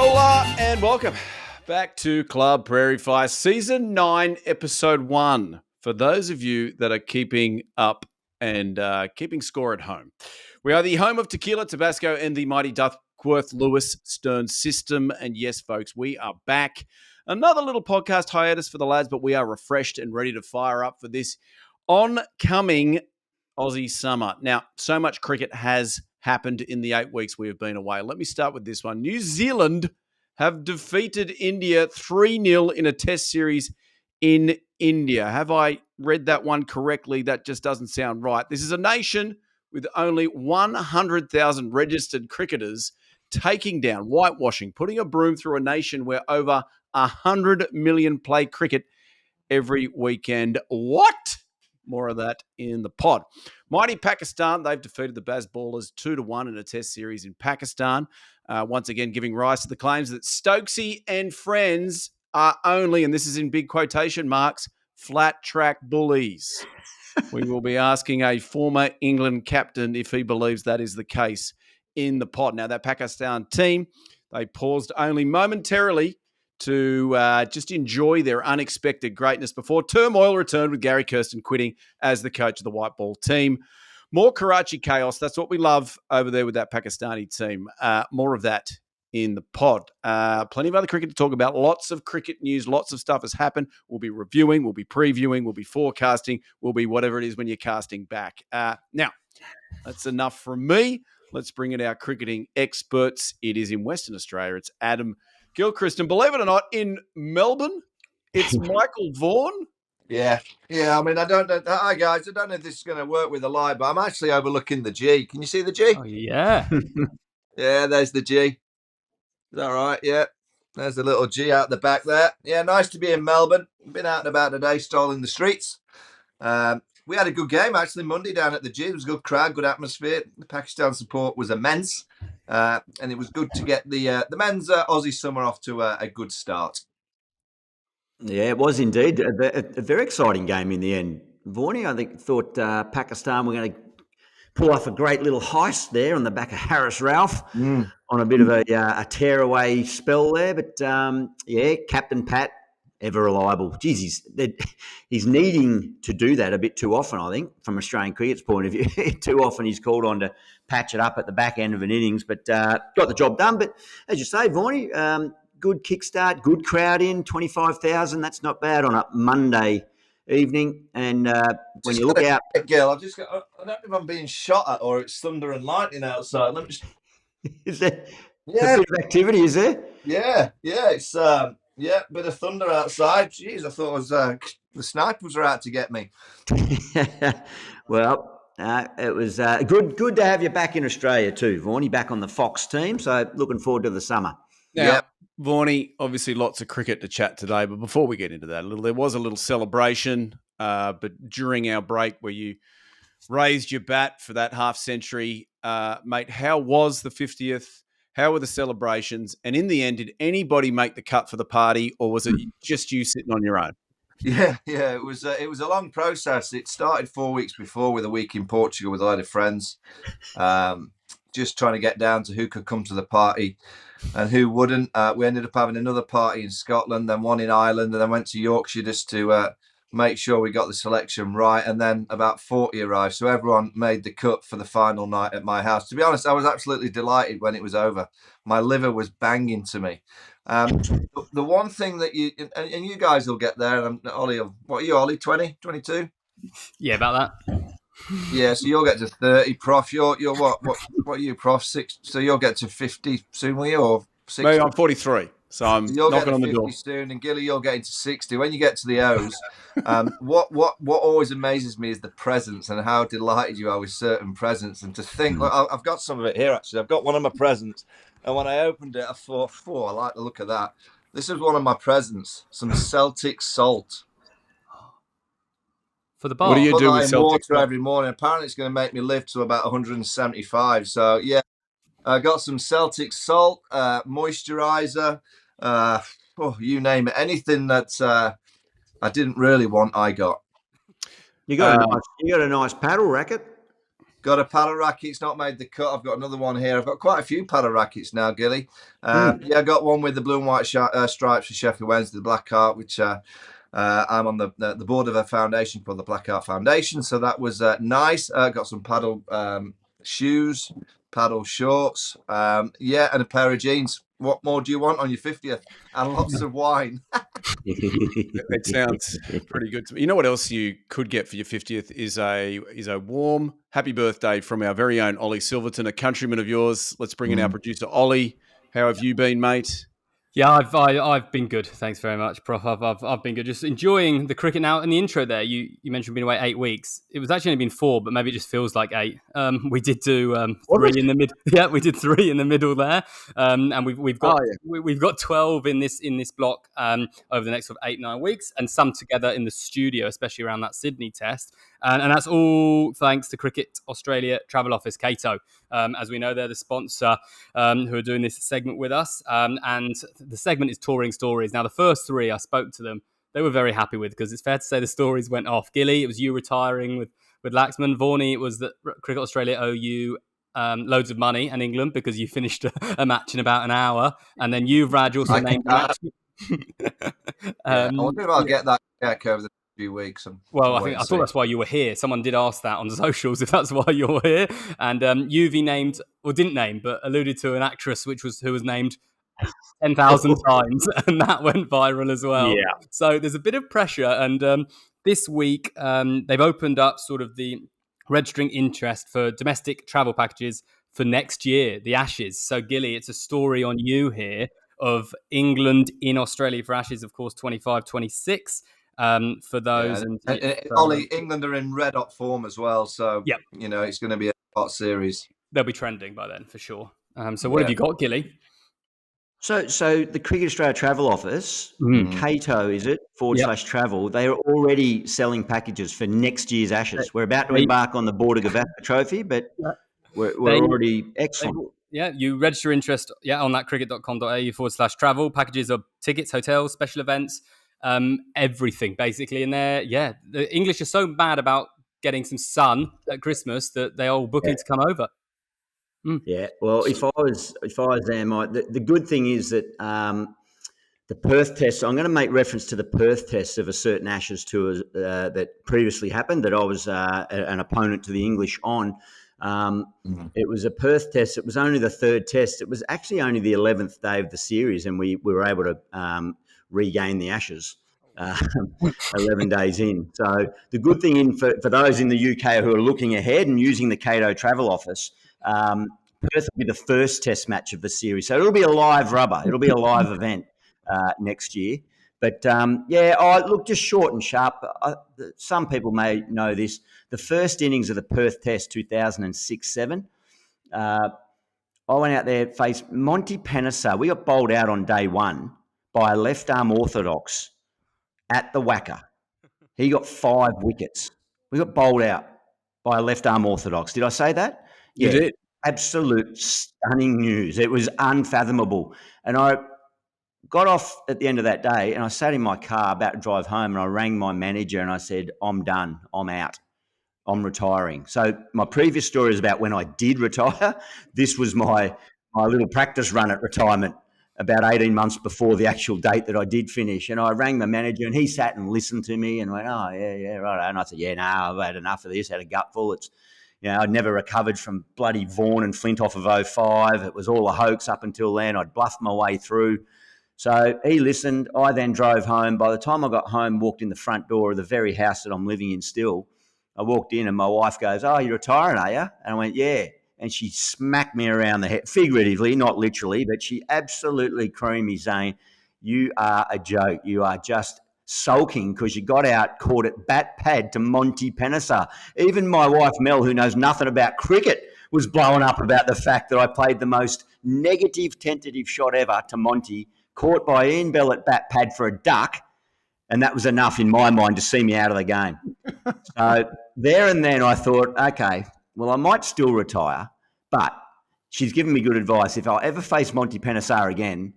Hola and welcome back to Club Prairie Fire Season 9, Episode 1. For those of you that are keeping up and keeping score at home. We are the home of Tequila, Tabasco, and the mighty Duckworth Lewis Stern system. And yes, folks, we are back. Another little podcast hiatus for the lads, but we are refreshed and ready to fire up for this oncoming Aussie summer. Now, so much cricket has happened in the 8 weeks we have been away. Let me start with this one. New Zealand have defeated India 3-0 in a test series in India. Have I read that one correctly? That just doesn't sound right. This is a nation with only 100,000 registered cricketers taking down, whitewashing, putting a broom through a nation where over 100 million play cricket every weekend. What? More of that in the pod. Mighty Pakistan, they've defeated the Bazballers 2-1 in a test series in Pakistan. Once again, giving rise to the claims that Stokesy and friends are only, and this is in big quotation marks, flat track bullies. We will be asking a former England captain if he believes that is the case in the pod. Now, that Pakistan team, they paused only momentarily to just enjoy their unexpected greatness before turmoil returned with Gary Kirsten quitting as the coach of the white ball team. More Karachi chaos. That's what we love over there with that Pakistani team. More of that in the pod. Plenty of other cricket to talk about. Lots of cricket news. Lots of stuff has happened. We'll be reviewing. We'll be previewing. We'll be forecasting. We'll be whatever it is when you're casting back. Now, that's enough from me. Let's bring in our cricketing experts. It is in Western Australia. It's Adam Gilchrist. And believe it or not, in Melbourne, it's Michael Vaughan. Yeah. I mean, I don't know. Hi, guys. I don't know if this is going to work with the live, but I'm actually overlooking the G. Can you see the G? Oh, yeah. Yeah, there's the G. Is that right? Yeah. There's the little G out the back there. Yeah, nice to be in Melbourne. Been out and about today, strolling the streets. We had a good game, actually, Monday down at the G. It was a good crowd, good atmosphere. The Pakistan support was immense. And it was good to get the men's Aussie summer off to a good start. Yeah, it was indeed a very exciting game in the end. Vaughany, I think, thought Pakistan were going to pull off a great little heist there on the back of Harris Ralph on a bit of a tearaway spell there. But, Captain Pat, ever reliable. Geez, he's needing to do that a bit too often, I think, from Australian cricket's point of view. Too often he's called on to patch it up at the back end of an innings, but got the job done. But as you say, Vaughany, good kickstart, good crowd in, 25,000. That's not bad on a Monday evening. And when you look out... Gil, I don't know if I'm being shot at or it's thunder and lightning outside. Let me just... Is there a bit of activity, is there? Yeah, it's... bit of thunder outside. Jeez, I thought it was the snipers were out to get me. Well, it was good to have you back in Australia too, Vaughany, back on the Fox team. So looking forward to the summer. Now, Vaughany, obviously lots of cricket to chat today, but before we get into that, there was a little celebration, but during our break where you raised your bat for that half century, mate, how was the 50th? How were the celebrations? And in the end, did anybody make the cut for the party, or was it just you sitting on your own? Yeah. It was a long process. It started 4 weeks before with a week in Portugal with a lot of friends, just trying to get down to who could come to the party and who wouldn't. We ended up having another party in Scotland, then one in Ireland, and then went to Yorkshire just to make sure we got the selection right. And then about 40 arrived. So everyone made the cut for the final night at my house. To be honest, I was absolutely delighted when it was over. My liver was banging to me. The one thing that you, and you guys will get there, and Ollie, what are you, Ollie, 20, 22? Yeah, about that. Yeah, so you'll get to 30, Prof. You're what are you, Prof? 6. So you'll get to 50 soon, will you, or 60? Maybe I'm 43, so I'm knocking on the door soon. And Gilly, you'll get into 60. When you get to the O's, what always amazes me is the presents and how delighted you are with certain presents. And to think, I've got some of it here actually. I've got one of my presents, and when I opened it, I thought, I like the look of that. This is one of my presents, some Celtic salt. For the bar. What do you do with Celtic water every morning? Apparently, it's going to make me live to about 175. So, yeah, I got some Celtic salt, moisturizer, you name it. Anything that I didn't really want, I got. You got a nice paddle racket. Got a paddle racket. It's not made the cut. I've got another one here. I've got quite a few paddle rackets now, Gilly. Yeah, I got one with the blue and white stripes for Sheffield Wednesday, the Black Heart, which I'm on the board of a foundation called the Black Heart Foundation. So that was nice. Got some paddle shoes, paddle shorts, yeah, and a pair of jeans. What more do you want on your 50th? And lots of wine. It sounds pretty good to me. You know what else you could get for your 50th is a warm happy birthday from our very own Ollie Silverton, a countryman of yours. Let's bring in our producer, Ollie. How have you been, mate? Yeah, I've been good. Thanks very much, Prof. I've been good. Just enjoying the cricket now. In the intro there, you mentioned being away 8 weeks. It was actually only been 4, but maybe it just feels like 8. We did do 3 in the mid. Yeah, we did 3 in the middle there, and we've got we've got 12 in this block over the next sort of 8-9 weeks, and some together in the studio, especially around that Sydney test. And that's all thanks to Cricket Australia Travel Office, CATO. As we know, they're the sponsor who are doing this segment with us. And the segment is Touring Stories. Now, the first 3, I spoke to them. They were very happy with, because it's fair to say the stories went off. Gilly, it was you retiring with Laxman. Vaughany, it was that Cricket Australia owe you loads of money, and England, because you finished a match in about an hour. And then you, Raj, also named the match. I wonder if I'll get that check over the few weeks. I thought that's why you were here. Someone did ask that on the socials, if that's why you're here. And UV named, or didn't name, but alluded to an actress who was named 10,000 times, and that went viral as well. Yeah. So there's a bit of pressure, and this week they've opened up sort of the registering interest for domestic travel packages for next year, the Ashes. So Gilly, it's a story on you here of England in Australia for Ashes, of course, 25-26. For those, Ollie, England are in red hot form as well, so you know it's going to be a hot series. They'll be trending by then for sure. So what have you got, Gilly? So the Cricket Australia Travel Office, CATO is it, /travel, they are already selling packages for next year's Ashes. We're about to embark on the Border Gavaskar Trophy, but we're already excellent. Yeah, you register interest on that cricket.com.au/travel. Packages are tickets, hotels, special events, everything basically in there. Yeah, the English are so mad about getting some sun at Christmas that they are all booking to come over. Yeah, well, if I was them, the good thing is that the Perth test. I'm going to make reference to the Perth test of a certain Ashes tour that previously happened, that I was an opponent to the English on. It was a Perth test. It was only the 3rd test. It was actually only the 11th day of the series, and we were able to regain the Ashes 11 days in. So the good thing for those in the UK who are looking ahead and using the CATO Travel Office, Perth will be the first test match of the series. So it'll be a live rubber. It'll be a live event next year. But, look, just short and sharp. Some people may know this. The first innings of the Perth Test, 2006-07, I went out there, faced Monty Panesar. We got bowled out on day 1 by a left-arm orthodox at the Wacker. He got 5 wickets. We got bowled out by a left-arm orthodox. Did I say that? You did. Absolute stunning news. It was unfathomable. And I got off at the end of that day, and I sat in my car about to drive home, and I rang my manager and I said, I'm done. I'm out. I'm retiring. So my previous story is about when I did retire. This was my little practice run at retirement about 18 months before the actual date that I did finish. And I rang my manager, and he sat and listened to me and went, oh, yeah, right. And I said, I've had enough of this, had a gutful. It's, I'd never recovered from bloody Vaughan and Flintoff of 05. It was all a hoax up until then. I'd bluffed my way through. So he listened. I then drove home. By the time I got home, walked in the front door of the very house that I'm living in still, I walked in and my wife goes, oh, you're retiring, are you? And I went, yeah. And she smacked me around the head, figuratively, not literally, but she absolutely creamed me saying, you are a joke. You are just sulking because you got out, caught it bat pad to Monty Panesar. Even my wife, Mel, who knows nothing about cricket, was blowing up about the fact that I played the most negative tentative shot ever to Monty, caught by Ian Bell at bat pad for a duck, and that was enough in my mind to see me out of the game. So there and then I thought, okay, well, I might still retire, but she's given me good advice. If I ever face Monty Panesar again,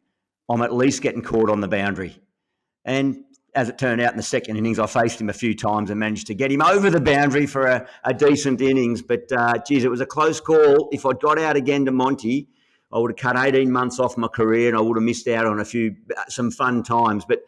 I'm at least getting caught on the boundary. And as it turned out, in the second innings, I faced him a few times and managed to get him over the boundary for a decent innings. But, geez, it was a close call. If I'd got out again to Monty, I would have cut 18 months off my career and I would have missed out on some fun times. But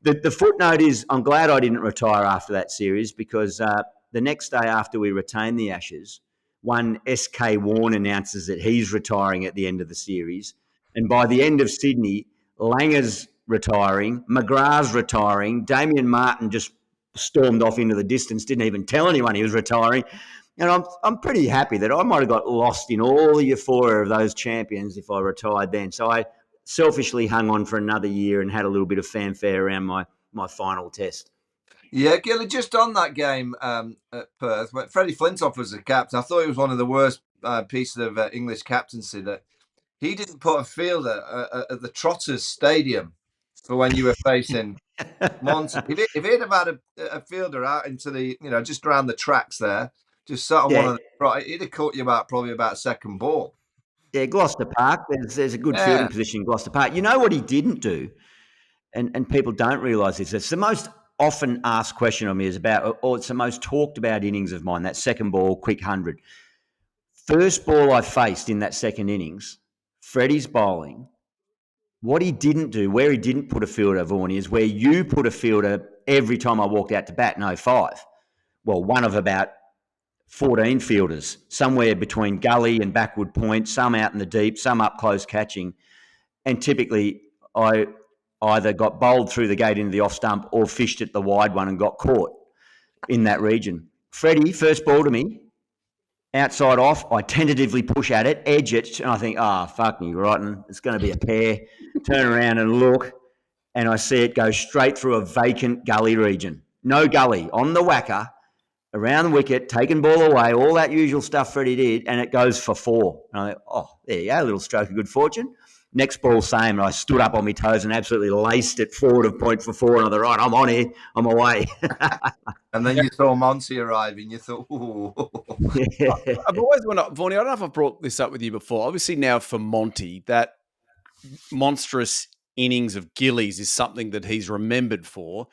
the footnote is I'm glad I didn't retire after that series because the next day after we retained the Ashes, one SK Warne announces that he's retiring at the end of the series. And by the end of Sydney, Langer's retiring, McGrath's retiring, Damien Martin just stormed off into the distance, didn't even tell anyone he was retiring. And I'm pretty happy that I might have got lost in all the euphoria of those champions if I retired then. So I selfishly hung on for another year and had a little bit of fanfare around my final test. Yeah, Gilly, just on that game at Perth, when Freddie Flintoff was the captain, I thought it was one of the worst pieces of English captaincy that he didn't put a fielder at the Trotters Stadium for when you were facing Monty. If he'd have had a fielder out into the, just around the tracks there, just sat on one of the, he'd have caught you probably about second ball. Yeah, Gloucester Park. There's a good fielding position in Gloucester Park. You know what he didn't do, and people don't realise this. It's the most often asked question of me is about, or it's the most talked about innings of mine, that second ball, quick 100. First ball I faced in that second innings, Freddie's bowling. What he didn't do, where he didn't put a fielder, Vaughany, is where you put a fielder every time I walked out to bat in 05. Well, one of about 14 fielders, somewhere between gully and backward point, some out in the deep, some up close catching. And typically I either got bowled through the gate into the off stump or fished at the wide one and got caught in that region. Freddie, first ball to me, outside off, I tentatively push at it, edge it, and I think, fuck me, rotten, it's going to be a pair. Turn around and look, and I see it go straight through a vacant gully region. No gully, on the whacker, around the wicket, taking ball away, all that usual stuff Freddie did, and it goes for 4. And I think, there you go, a little stroke of good fortune. Next ball, same, and I stood up on my toes and absolutely laced it forward of point for 4, and I thought, right, I'm on here, I'm away. And then you saw Monty arriving, you thought, ooh. I've always wondered, Vaughany, I don't know if I've brought this up with you before. Obviously now for Monty, that monstrous innings of Gillies is something that he's remembered for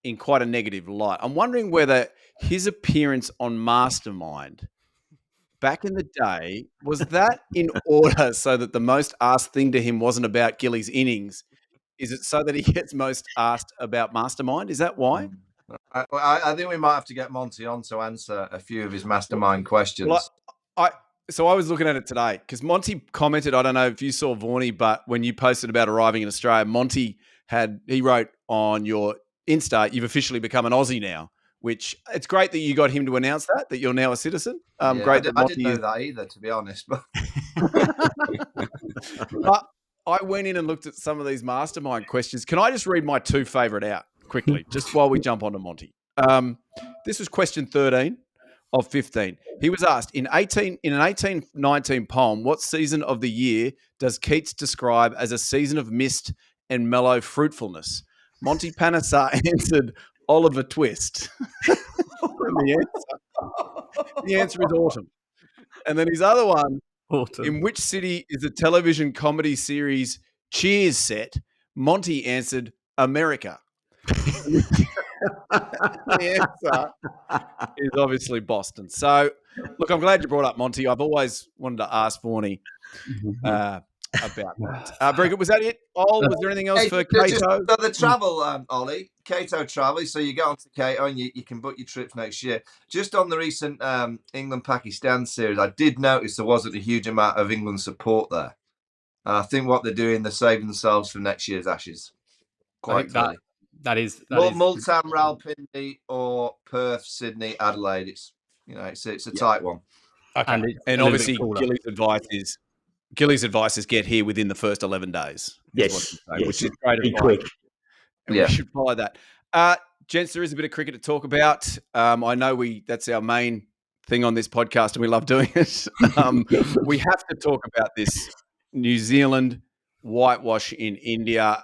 in quite a negative light. I'm wondering whether his appearance on Mastermind back in the day, was that in order so that the most asked thing to him wasn't about Gilly's innings? Is it so that he gets most asked about Mastermind? Is that why? I think we might have to get Monty on to answer a few of his Mastermind questions. Well, so I was looking at it today because Monty commented, I don't know if you saw Vaughany, but when you posted about arriving in Australia, Monty he wrote on your Insta, you've officially become an Aussie now, which it's great that you got him to announce that you're now a citizen. Great I didn't know that either, to be honest. But I went in and looked at some of these Mastermind questions. Can I just read my 2 favourite out quickly, just while we jump onto Monty? This was question 13 of 15. He was asked, in an 1819 poem, what season of the year does Keats describe as a season of mist and mellow fruitfulness? Monty Panesar answered Oliver Twist. The answer is autumn. And then his other one, autumn. In which city is the television comedy series Cheers set? Monty answered America. The answer is obviously Boston. So, look, I'm glad you brought up Monty. I've always wanted to ask Vaughany about that. Very good. Was that it? Was there anything else for CATO? So the travel, Ollie, CATO travel. So you get onto CATO and you can book your trips next year. Just on the recent England-Pakistan series, I did notice there wasn't a huge amount of England support there. And I think what they're doing, they're saving themselves for next year's Ashes. Quite clearly. That is Multan, Rawalpindi, or Perth, Sydney, Adelaide. It's a tight one. Okay. And obviously, Gilly's advice is get here within the first 11 days. Yes. Which is great. Be quick. And we should follow that. Gents, there is a bit of cricket to talk about. I know that's our main thing on this podcast and we love doing it. We have to talk about this New Zealand whitewash in India.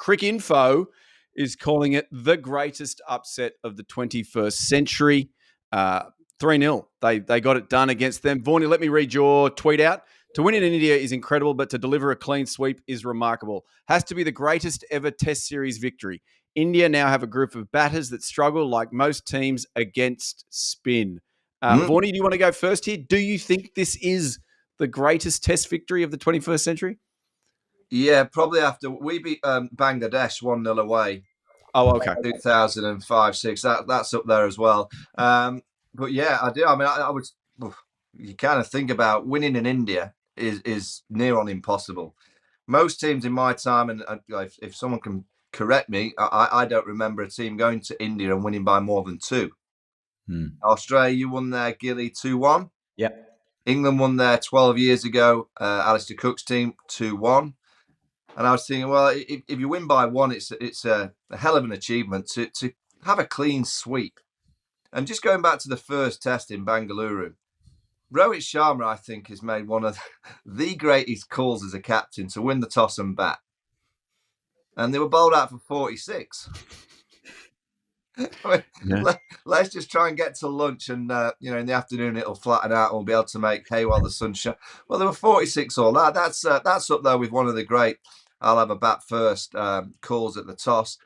Cricinfo is calling it the greatest upset of the 21st century. 3-0. They got it done against them. Vaughany, let me read your tweet out. To win in India is incredible, but to deliver a clean sweep is remarkable. Has to be the greatest ever Test series victory. India now have a group of batters that struggle like most teams against spin. Mm. Vaughany, do you want to go first here? Do you think this is the greatest Test victory of the 21st century? Yeah, probably after we beat Bangladesh 1-0 away. Oh, okay. 2005-6. That's up there as well. But yeah, I do. I mean, I would. You kind of think about winning in India is near on impossible. Most teams in my time, and if someone can correct me, I don't remember a team going to India and winning by more than 2. Australia won their Gilly 2-1. Yep. England won there 12 years ago. Alistair Cook's team 2-1. And I was thinking, well, if you win by 1, it's a hell of an achievement to have a clean sweep. And just going back to the first test in Bengaluru, Rohit Sharma, I think, has made one of the greatest calls as a captain to win the toss and bat. And they were bowled out for 46. I mean, let's just try and get to lunch, and in the afternoon it'll flatten out and we'll be able to make hay while the sun shines. Well, there were 46 all that. That's up there with one of the great I'll have a bat first calls at the toss.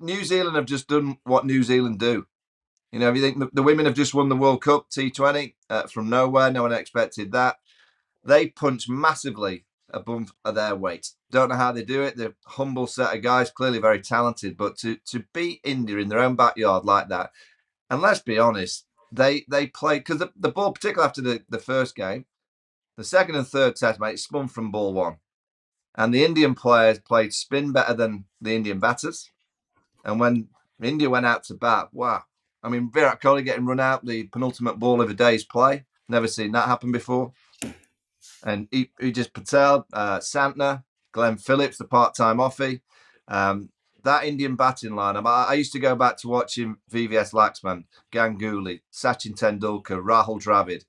New Zealand have just done what New Zealand do. If you think the women have just won the World Cup T20 from nowhere, no one expected that. They punch massively above their weight. Don't know how they do it. They're a humble set of guys, clearly very talented. But to beat India in their own backyard like that, and let's be honest, they played, because the ball, particularly after the first game, the second and third test, mate, spun from ball 1. And the Indian players played spin better than the Indian batters. And when India went out to bat, wow. I mean, Virat Kohli getting run out, the penultimate ball of a day's play. Never seen that happen before. And Ujjwal Patel, Santner, Glenn Phillips, the part-time offie. That Indian batting lineup, I used to go back to watching VVS Laxman, Ganguly, Sachin Tendulkar, Rahul Dravid.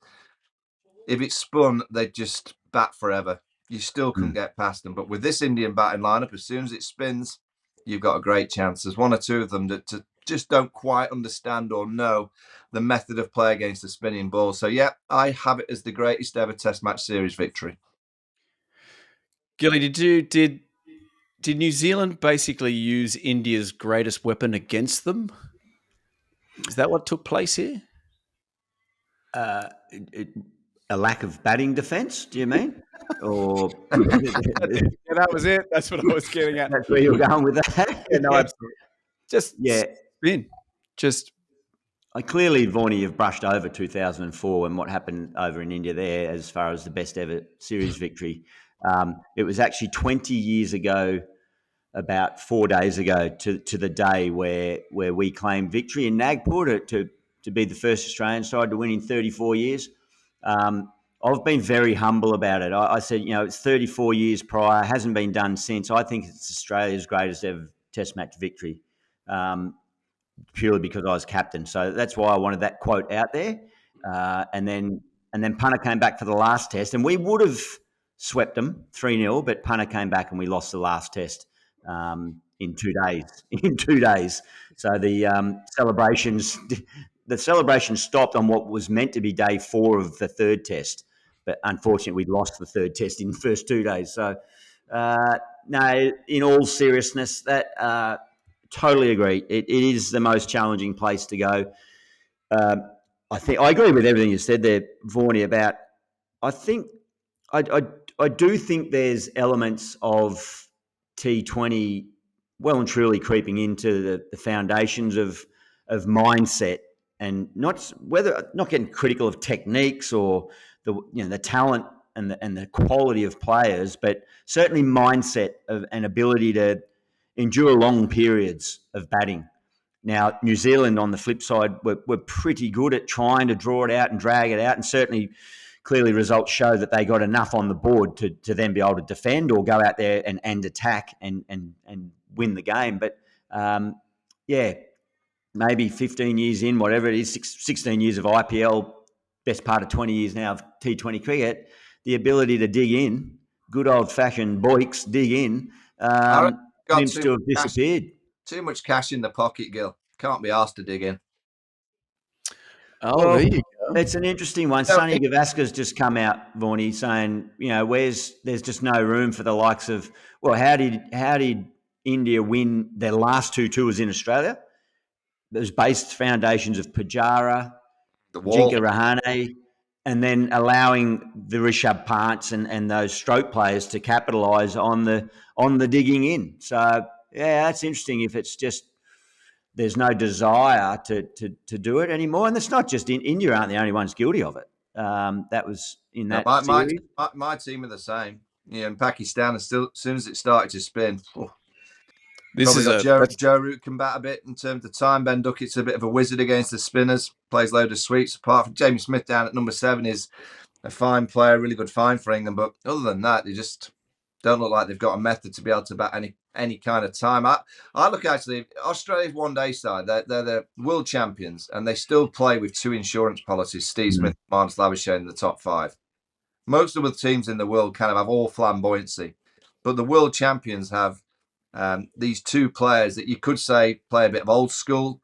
If it spun, they'd just bat forever. You still couldn't get past them. But with this Indian batting lineup, as soon as it spins, you've got a great chance. There's one or two of them that just don't quite understand or know the method of play against the spinning ball. So, yeah, I have it as the greatest ever Test match series victory. Gilly, did New Zealand basically use India's greatest weapon against them? Is that what took place here? A lack of batting defence, do you mean? Or Yeah, that was it. That's what I was getting at. That's where you're going with that? Yeah, no, absolutely. Just spin. Clearly, Vaughany, you've brushed over 2004 and what happened over in India there as far as the best ever series victory. It was actually 20 years ago, about 4 days ago, to the day where we claimed victory in Nagpur to be the first Australian side to win in 34 years. I've been very humble about it. I said, it's 34 years prior, hasn't been done since. I think it's Australia's greatest ever Test match victory, purely because I was captain. So that's why I wanted that quote out there. And then Punter came back for the last test, and we would have swept them 3-0, but Punter came back and we lost the last test in 2 days. In 2 days, so the celebration stopped on what was meant to be day 4 of the third test, but unfortunately we lost the third test in the first 2 days. So no, in all seriousness, that totally agree. It is the most challenging place to go. I think I agree with everything you said there, Vaughany, about. I do think there's elements of T20 well and truly creeping into the foundations of mindset, and not getting critical of techniques or the talent and the quality of players, but certainly mindset and ability to endure long periods of batting. Now, New Zealand, on the flip side, were pretty good at trying to draw it out and drag it out, and certainly, clearly, results show that they got enough on the board to then be able to defend or go out there and attack and win the game. But maybe 15 years in, whatever it is, 16 years of IPL, best part of 20 years now of T20 cricket, the ability to dig in, good old-fashioned boiks, dig in, seems to have disappeared. Too much cash in the pocket, Gil. Can't be asked to dig in. Oh, there you go. It's an interesting one. Sonny Gavaskar's just come out, Vaughany, saying, there's just no room for the likes of. Well, how did India win their last 2 tours in Australia. There's based foundations of Pujara, The wall. Jinka Rahane, and then allowing the Rishabh Pants and those stroke players to capitalise on the digging in. So yeah, that's interesting. If it's just there's no desire to do it anymore, and it's not just in India aren't the only ones guilty of it. That was in that series. My team are the same. Yeah, and Pakistan is still, as soon as it started to spin, probably got Joe Root can bat a bit in terms of time. Ben Duckett's a bit of a wizard against the spinners, plays load of sweeps. Apart from Jamie Smith down at number 7 is a fine player, really good find for England. But other than that, they just don't look like they've got a method to be able to bat any kind of time. I look actually, Australia's one-day side, they're the world champions, and they still play with 2 insurance policies, Steve Smith and Marnus Labuschagne in the top 5. Most of the teams in the world kind of have all flamboyancy, but the world champions have these 2 players that you could say play a bit of old school,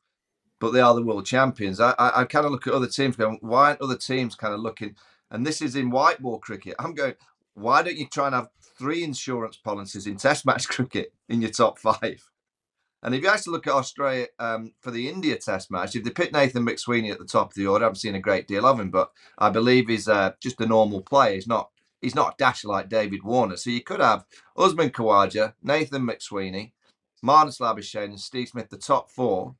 but they are the world champions. I kind of look at other teams going, why aren't other teams kind of looking? And this is in white ball cricket. I'm going, why don't you try and have 3 insurance policies in Test match cricket in your top 5? And if you actually look at Australia for the India Test match, if they pick Nathan McSweeney at the top of the order, I haven't seen a great deal of him, but I believe he's just a normal player. He's not a dasher like David Warner. So you could have Usman Khawaja, Nathan McSweeney, Marnus Labuschagne, and Steve Smith, the top 4,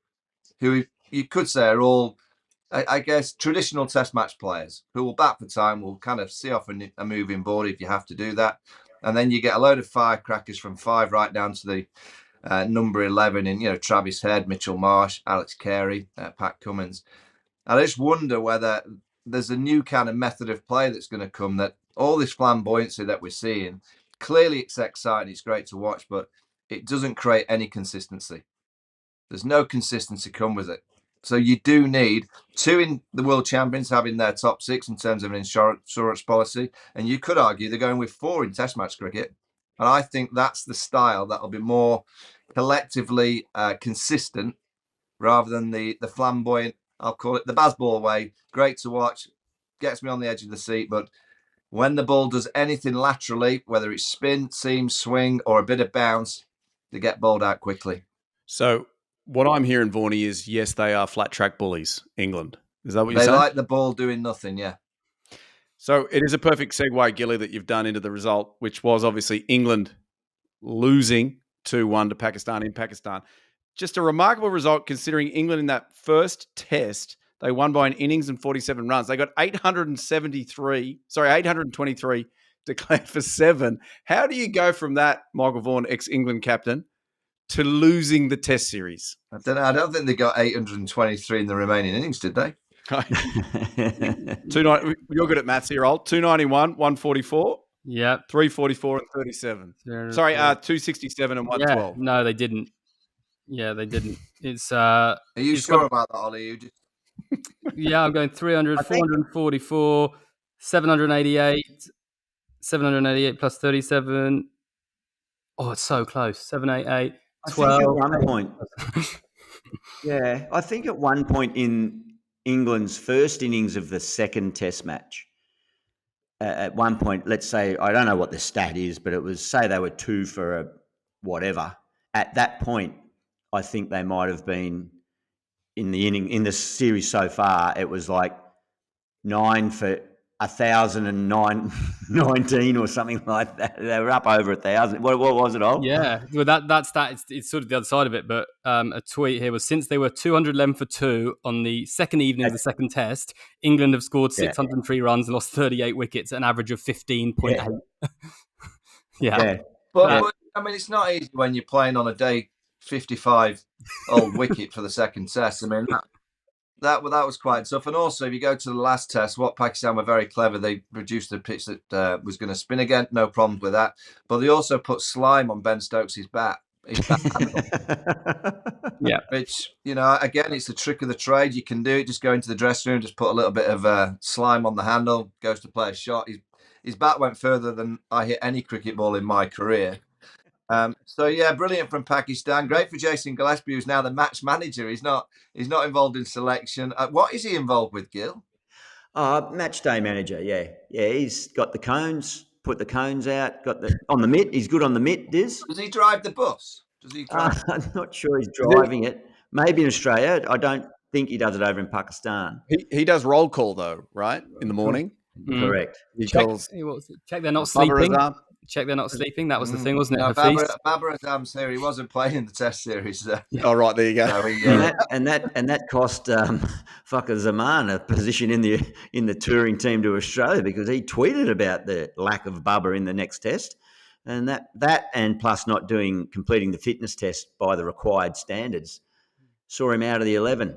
who you could say are all, I guess, traditional Test match players who will bat for time, will kind of see off a moving board if you have to do that. And then you get a load of firecrackers from 5 right down to the number 11 in, Travis Head, Mitchell Marsh, Alex Carey, Pat Cummins. I just wonder whether there's a new kind of method of play that's going to come, that all this flamboyancy that we're seeing, clearly it's exciting, it's great to watch, but it doesn't create any consistency. There's no consistency come with it. So you do need 2 in the world champions having their top 6 in terms of an insurance policy. And you could argue they're going with 4 in Test match cricket. And I think that's the style that'll be more collectively consistent rather than the flamboyant, I'll call it the Bazball way. Great to watch, gets me on the edge of the seat. But when the ball does anything laterally, whether it's spin, seam, swing, or a bit of bounce, they get bowled out quickly. So what I'm hearing, Vaughany, is yes, they are flat track bullies, England. Is that what you're saying? They like the ball doing nothing, yeah. So it is a perfect segue, Gilly, that you've done into the result, which was obviously England losing 2-1 to Pakistan in Pakistan. Just a remarkable result considering England in that first test, they won by an innings and 47 runs. They got 823 declared for 7. How do you go from that, Michael Vaughan, ex-England captain, to losing the test series? I don't think they got 823 in the remaining innings, did they? You're good at maths here, old. 291, 144. Yeah. 344 and 37. Sorry, 267 and 112. Yeah, no, they didn't. Yeah, they didn't. It's Are you sure about that, Ollie? Yeah, I'm going 300, 444, 788, 788 plus 37. Oh, it's so close. 788, 12. I think at one point, I think at one point in England's first innings of the second test match, at one point, let's say, I don't know what the stat is, but it was, say they were 2 for a whatever. At that point, I think they might have been in the series so far, it was like 9 for 1,019 or something like that. They were up over 1,000. What was it all? Yeah, well, that's that. It's sort of the other side of it. But a tweet here was, since they were 211 for 2 on the second evening of the second test, England have scored 603 runs and lost 38 wickets at an average of 15.8. Yeah. But I mean, it's not easy when you're playing on a day 55 old wicket for the second test. I mean, that was quite tough. And also, if you go to the last test, what Pakistan were very clever, they produced a pitch that was going to spin again. No problems with that. But they also put slime on Ben Stokes' bat. Yeah. Which, again, it's a trick of the trade. You can do it. Just go into the dressing room, just put a little bit of slime on the handle, goes to play a shot. His bat went further than I hit any cricket ball in my career. Brilliant from Pakistan. Great for Jason Gillespie, who's now the match manager. He's not involved in selection. What is he involved with, Gil? Match day manager. Yeah. He's got the cones. Put the cones out. On the mitt. He's good on the mitt. Diz. Does he drive the bus? Does he drive? I'm not sure he's driving it. Maybe in Australia. I don't think he does it over in Pakistan. He does roll call though, right? In the morning. Correct. He Check, calls check they're not Bubba sleeping. Azam. Check they're not sleeping. That was the thing, wasn't it? No, Hafiz? Babar Azam's here. He wasn't playing in the Test series. Oh, right, there you go. So he, And that cost fucker Zaman a position in the touring team to Australia because he tweeted about the lack of Bubba in the next test, and that and plus not completing the fitness test by the required standards saw him out of the 11.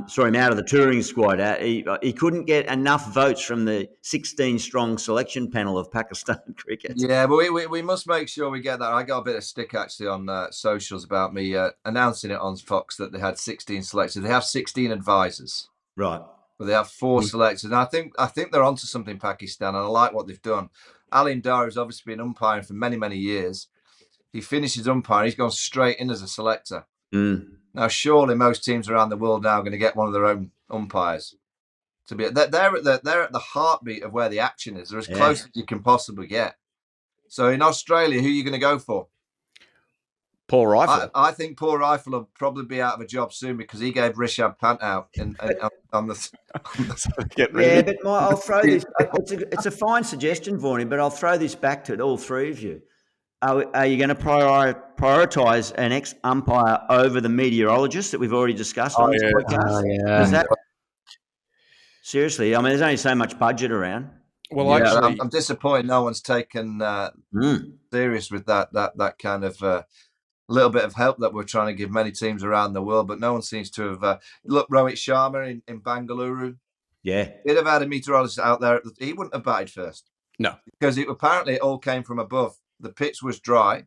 Saw him out of the touring squad. He couldn't get enough votes from the 16-strong selection panel of Pakistan cricket. Yeah, but we must make sure we get that. I got a bit of stick actually on socials about me announcing it on Fox that they had 16 selectors. They have 16 advisors, Right. but they have 4 selectors. And I think they're onto something, Pakistan, and I like what they've done. Alim Dar has obviously been umpiring for many, many years. He finishes umpiring. He's gone straight in as a selector. Now, surely most teams around the world now are going to get one of their own umpires. They're at the heartbeat of where the action is. They're as close as you can possibly get. So in Australia, who are you going to go for? Paul Rifle. I think Paul Rifle will probably be out of a job soon because he gave Rishabh Pant out on the. Yeah, but I'll throw this. It's a fine suggestion, Vaughany, but I'll throw this back to all three of you. Are you going to prioritise an ex-umpire over the meteorologist that we've already discussed on this podcast? Seriously, I mean, there's only so much budget around. Well, actually, I'm disappointed no one's taken serious with that kind of little bit of help that we're trying to give many teams around the world, but no one seems to have. Look, Rohit Sharma in Bengaluru. Yeah. He'd have had a meteorologist out there. He wouldn't have batted first. No. Because apparently it all came from above. The pitch was dry,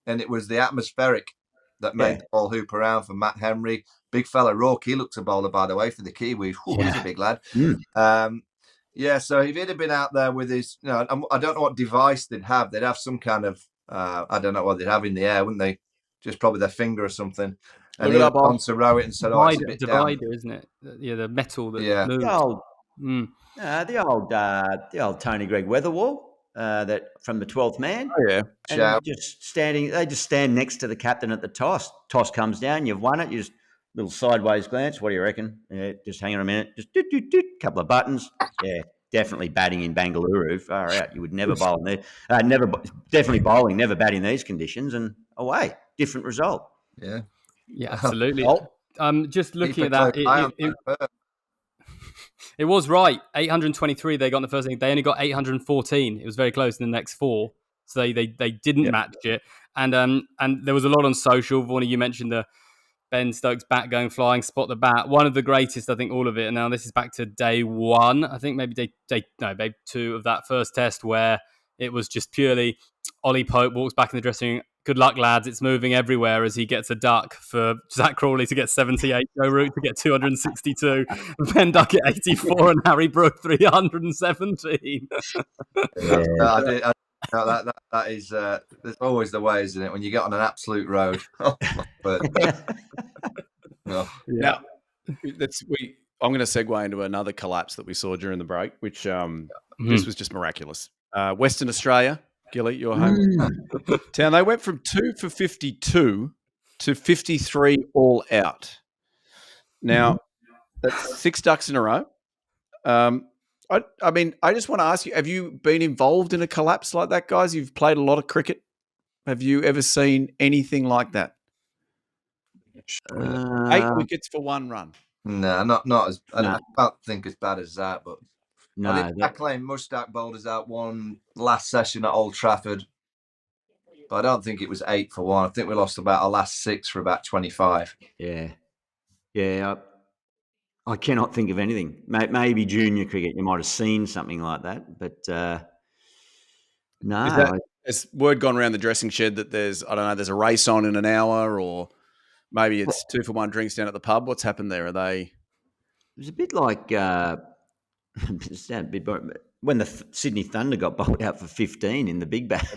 and it was the atmospheric that made the ball hoop around for Matt Henry. Big fella, Rourke. He looked a bowler, by the way, for the Kiwis. He's a big lad. So if he'd have been out there with his, I don't know what device they'd have. They'd have some kind of, I don't know what they'd have in the air, wouldn't they? Just probably their finger or something. And he'd have gone to Row it and said, it's a bit divider, down. isn't it? Yeah, the metal that moves. The old Tony Gregg Weatherwall. That from the 12th man. Oh, yeah. And they just stand next to the captain at the toss. Toss comes down, you've won it. You just little sideways glance. What do you reckon? Yeah, just hang on a minute. Just couple of buttons. Yeah, definitely batting in Bengaluru. Far out. You would never bowl in there. Definitely bowling, never bat in these conditions. And away, different result. Yeah. Yeah, absolutely. Just looking at that, it was right. 823 they got in the first inning. They only got 814. It was very close in the next 4. So they didn't match it. And there was a lot on social. Vaughany, you mentioned the Ben Stokes bat going flying, spot the bat. One of the greatest, I think, all of it. And now this is back to day 1. I think maybe day 2 of that first test where it was just purely Ollie Pope walks back in the dressing room. Good luck, lads. It's moving everywhere as he gets a duck for Zach Crawley to get 78, Joe Root to get 262, Ben Duckett 84, and Harry Brook 317. That is there's always the way, isn't it? When you get on an absolute road. Now, I'm going to segue into another collapse that we saw during the break, which this was just miraculous. Western Australia. Gilly, your home town. They went from 2 for 52 to 53 all out. Now, that's 6 ducks in a row. I mean, I just want to ask you, have you been involved in a collapse like that, guys? You've played a lot of cricket. Have you ever seen anything like that? 8 wickets for 1 run. No, not as. I don't think as bad as that, but. No, I think Jacqueline Mushtaq bowled us out one last session at Old Trafford, but I don't think it was 8 for 1. I think we lost about our last 6 for about 25. Yeah. I cannot think of anything. Maybe junior cricket, you might have seen something like that, but no. Has word gone around the dressing shed that there's a race on in an hour, or maybe it's 2 for 1 drinks down at the pub? What's happened there? Are they? It was a bit like. When the Sydney Thunder got bowled out for 15 in the Big Bash.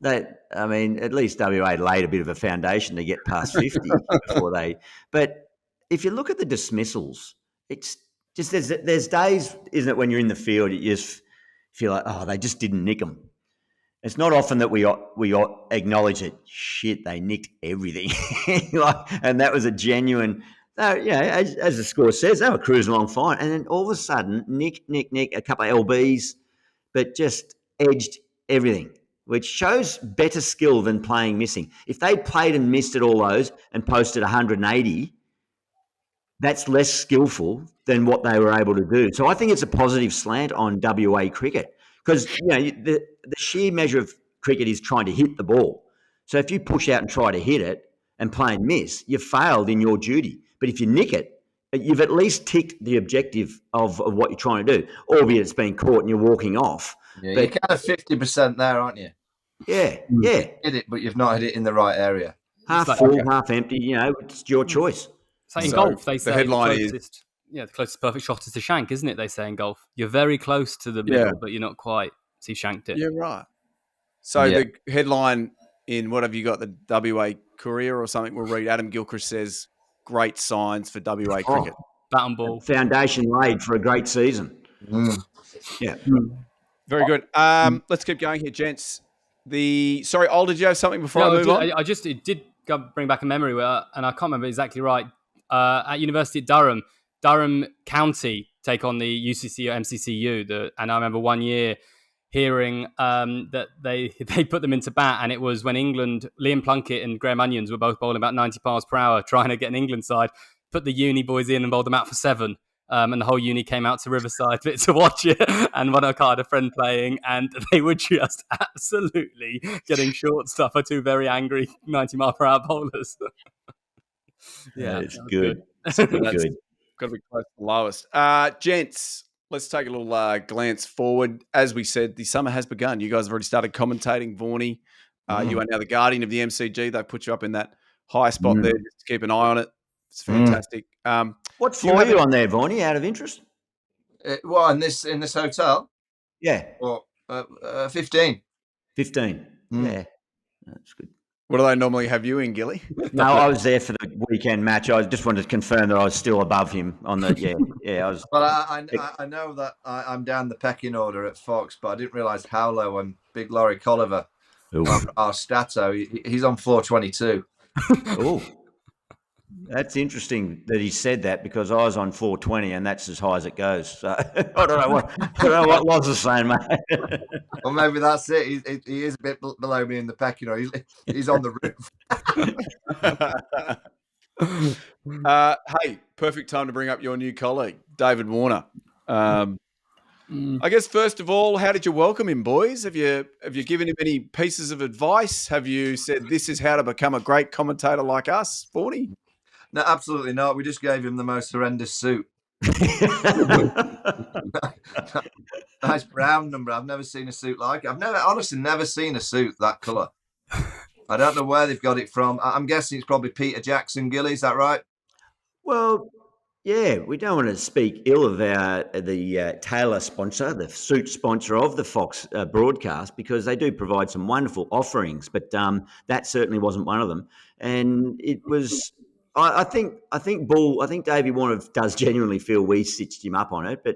At least WA laid a bit of a foundation to get past 50 before they. But if you look at the dismissals, it's just there's days, isn't it, when you're in the field, you just feel like, they just didn't nick them. It's not often that we acknowledge that shit they nicked everything, and that was a genuine. As the score says, they were cruising along fine, and then all of a sudden, nick, a couple of LBs, but just edged everything, which shows better skill than playing missing. If they played and missed at all those and posted 180, that's less skillful than what they were able to do. So I think it's a positive slant on WA cricket because the sheer measure of cricket is trying to hit the ball. So if you push out and try to hit it and play and miss, you've failed in your duty. But if you nick it, you've at least ticked the objective of what you're trying to do, albeit it's been caught and you're walking off. Yeah, you're kind of 50% there, aren't you? Yeah. You hit it, but you've not hit it in the right area. Half full, half empty, it's your choice. So in golf, they say the closest perfect shot is to shank, isn't it? They say in golf. You're very close to the middle, but you're not quite. So you shanked it. Yeah, right. So the headline in what have you got, the WA Courier or something, we'll read Adam Gilchrist says, great signs for WA cricket. Bat and ball. Foundation laid for a great season. Yeah. Very good. Let's keep going here, gents. Sorry, Ol, did you have something before I move on? It did bring back a memory and I can't remember exactly right. At University at Durham County take on the UCC or MCCU. And I remember one year hearing that they put them into bat, and it was when England, Liam Plunkett and Graham Onions were both bowling about 90 miles per hour, trying to get an England side, put the uni boys in and bowled them out for 7. And the whole uni came out to Riverside to watch it. And one of I had a friend playing, and they were just absolutely getting short stuff for 2 very angry 90 mile per hour bowlers. It's good. That's got to be close to the lowest. Gents, let's take a little glance forward. As we said, the summer has begun. You guys have already started commentating, Vaughany. You are now the guardian of the MCG. They put you up in that high spot there just to keep an eye on it. It's fantastic. What floor are you on there, Vaughany, out of interest? In this hotel? Yeah. Well, 15. 15. Yeah. That's good. What do they normally have you in, Gilly? No, I was there for the weekend match. I just wanted to confirm that I was still above him on the I was. Well, I know that I'm down the pecking order at Fox, but I didn't realise how low I'm. Big Laurie Colliver, our Stato, he's on floor 22. Oh, that's interesting that he said that because I was on 420 and that's as high as it goes. So I don't know what was the same, mate. Well, maybe that's it. He is a bit below me in the pecking order. He's on the roof. Hey, perfect time to bring up your new colleague, David Warner. I guess first of all, how did you welcome him, boys? Have you given him any pieces of advice? Have you said this is how to become a great commentator like us, Vaughany? No, absolutely not. We just gave him the most horrendous suit. Nice brown number. I've never seen a suit like it. I've honestly never seen a suit that colour. I don't know where they've got it from. I'm guessing it's probably Peter Jackson Gilly. Is that right? Well, yeah, we don't want to speak ill of the Taylor sponsor, the suit sponsor of the Fox broadcast, because they do provide some wonderful offerings, but that certainly wasn't one of them. And it was... I think Davey Warner does genuinely feel we stitched him up on it, but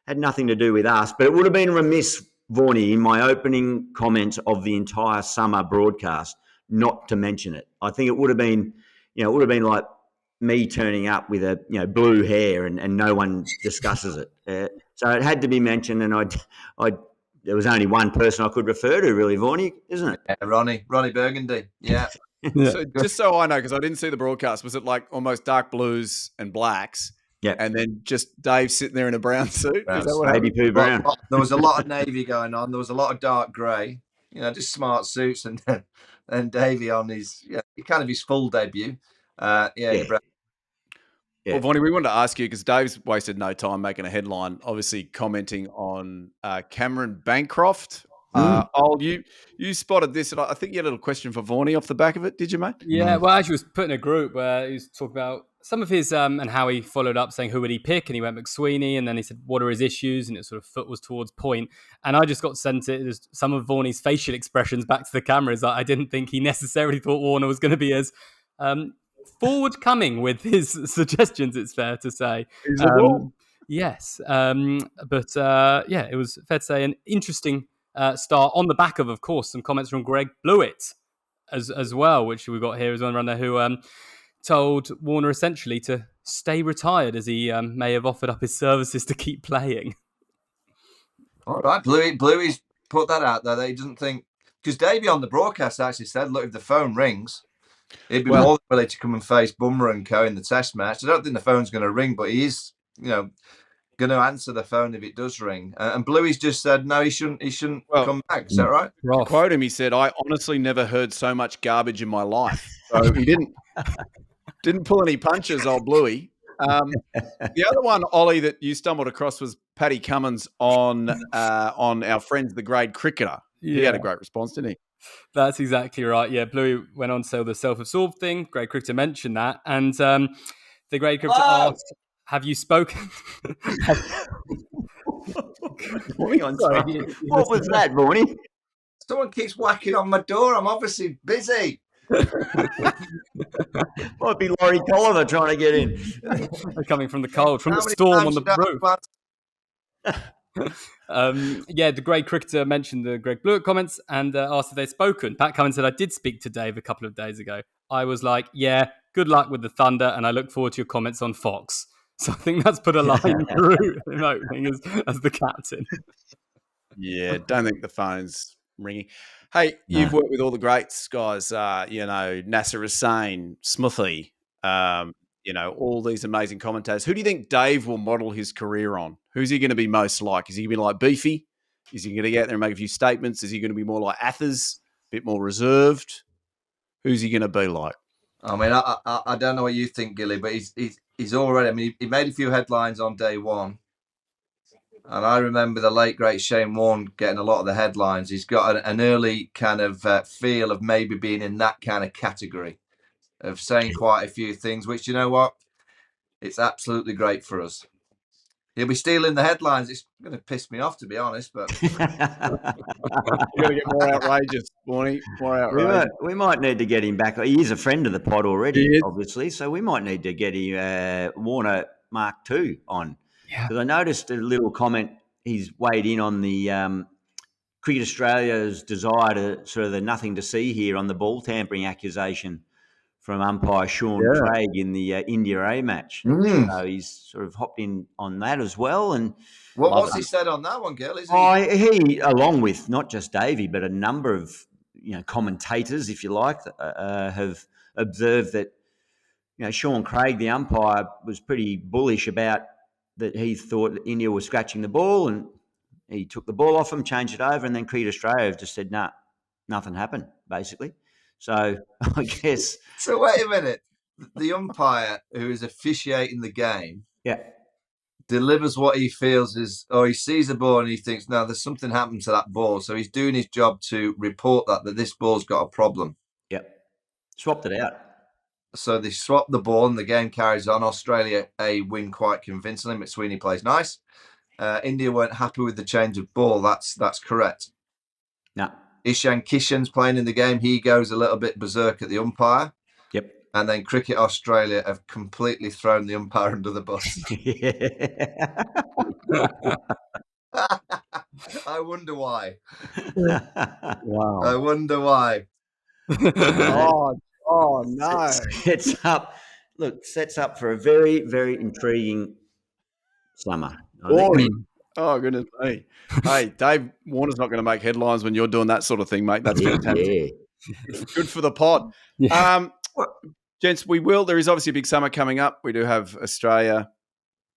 had nothing to do with us. But it would have been remiss, Vaughany, in my opening comments of the entire summer broadcast, not to mention it. I think it would have been, like me turning up with blue hair and no one discusses it. So it had to be mentioned, and there was only one person I could refer to, really, Vaughany, isn't it? Yeah, Ronnie Burgundy. Yeah. So just so I know, because I didn't see the broadcast, was it like almost dark blues and blacks? Yeah. And then just Dave sitting there in a brown suit? Is that what Baby Pooh Brown. There was a lot of navy going on. There was a lot of dark grey, just smart suits. And then Davey on his, kind of his full debut. Well, Vaughany, we wanted to ask you, because Dave's wasted no time making a headline, obviously commenting on Cameron Bancroft. You spotted this, and I think you had a little question for Vaughany off the back of it, did you, mate? Yeah, well, actually, was put in a group where he was talking about some of his and how he followed up saying who would he pick, and he went McSweeney, and then he said what are his issues, and it sort of foot was towards point, and I just got sent it some of Vaughany's facial expressions back to the cameras. I didn't think he necessarily thought Warner was going to be as forward-coming with his suggestions. It's fair to say. Yes, but it was fair to say an interesting start on the back of course, some comments from Greg Blewett as well, which we've got here as well, runner who told Warner essentially to stay retired as he may have offered up his services to keep playing. All right, Bluey's put that out there. That he doesn't think, because Davey on the broadcast actually said, look, if the phone rings, he'd be more than willing to come and face Bummer and Co in the test match. I don't think the phone's going to ring, but he is, going to answer the phone if it does ring. And Bluey's just said, no, he shouldn't come back. Is that right? To quote him, he said, I honestly never heard so much garbage in my life. So he didn't pull any punches, old Bluey. The other one, Ollie, that you stumbled across was Paddy Cummins on our friends, the grade cricketer. Yeah. He had a great response, didn't he? That's exactly right. Yeah, Bluey went on to say the self-absorbed thing. Grade cricketer mentioned that. And the grade cricketer asked, have you spoken? What was that, Vaughany? Someone keeps whacking on my door. I'm obviously busy. Might be Laurie Tolliver trying to get in. They're coming from the cold, from the storm on the roof. The grade cricketer mentioned the Greg Blewett comments and asked if they'd spoken. Pat Cummins said, I did speak to Dave a couple of days ago. I was like, yeah, good luck with the Thunder, and I look forward to your comments on Fox. So I think that's put a line through him opening as the captain. Yeah, don't think the phone's ringing. Hey, you've worked with all the greats, guys. Nasser Hussain, Smithy, all these amazing commentators. Who do you think Dave will model his career on? Who's he going to be most like? Is he going to be like Beefy? Is he going to get out there and make a few statements? Is he going to be more like Athers, a bit more reserved? Who's he going to be like? I mean, I don't know what you think, Gilly, but he's already. I mean, he made a few headlines on day one, and I remember the late great Shane Warne getting a lot of the headlines. He's got an early kind of feel of maybe being in that kind of category of saying quite a few things, which, you know what, it's absolutely great for us. He'll be stealing the headlines. It's going to piss me off, to be honest. But you're going to get more outrageous, Monty. More outrageous. We might need to get him back. He is a friend of the pod already, obviously. So we might need to get him Warner Mark II on. Because I noticed a little comment. He's weighed in on the Cricket Australia's desire to sort of the nothing to see here on the ball tampering accusation from umpire Sean Craig in the India A match. So he's sort of hopped in on that as well. And what's he said on that one, Gil? He, along with not just Davey, but a number of commentators, if you like, have observed that Sean Craig, the umpire, was pretty bullish about that. He thought that India was scratching the ball, and he took the ball off him, changed it over, and then Cricket Australia have just said, nah, nothing happened, basically. So I guess. So wait a minute. The umpire who is officiating the game, delivers what he feels is, or he sees a ball and he thinks, no, there's something happened to that ball. So he's doing his job to report that this ball's got a problem. Yep. Swapped it out. So they swap the ball and the game carries on. Australia win quite convincingly. McSweeney plays nice. India weren't happy with the change of ball. That's correct. No. Ishan Kishan's playing in the game. He goes a little bit berserk at the umpire. Yep. And then Cricket Australia have completely thrown the umpire under the bus. I wonder why. Wow. I wonder why. Oh no. Sets up for a very, very intriguing summer. Oh, goodness me. Hey, Dave Warner's not going to make headlines when you're doing that sort of thing, mate. That's fantastic. Yeah. Good for the pod. Yeah. Gents, there is obviously a big summer coming up. We do have Australia,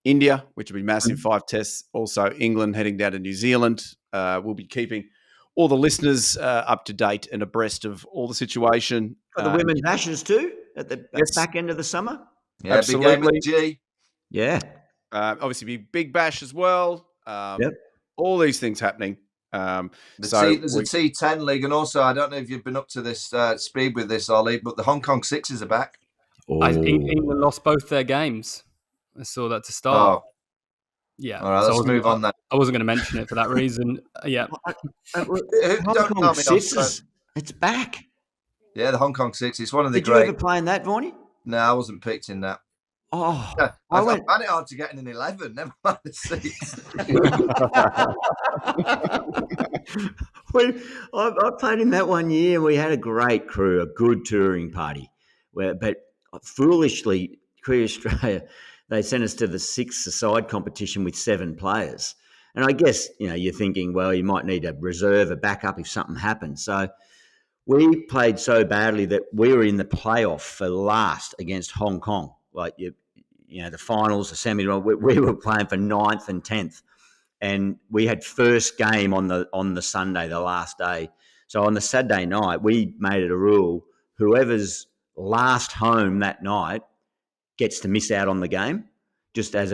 India, which will be massive, 5 tests. Also, England heading down to New Zealand. We'll be keeping all the listeners up to date and abreast of all the situation. Got the women's Ashes too at the back end of the summer. Yeah, absolutely. Big game with G. Yeah. Obviously, big bash as well. All these things happening. There's a T10 league, and also I don't know if you've been up to this speed with this, Ollie, but the Hong Kong Sixes are back. England lost both their games. I saw that to start. Yeah. All right, let's move on then. I wasn't going to mention it for that reason. Yeah. Hong Kong Sixes, it's back. Yeah, the Hong Kong Six. It's one of the Did great. you ever play in that, Vaughany? No, I wasn't picked in that. Oh, yeah, I found it hard to get in an 11. Never mind the 6. I played in that one year, and we had a great crew, a good touring party. But foolishly, Queer Australia, they sent us to the six-a-side competition with 7 players. And I guess, you're thinking, well, you might need a reserve, a backup if something happens. So we played so badly that we were in the playoff for last against Hong Kong. Like, the finals, the semi, we were playing for 9th and 10th. And we had first game on the Sunday, the last day. So on the Saturday night, we made it a rule: whoever's last home that night gets to miss out on the game, just as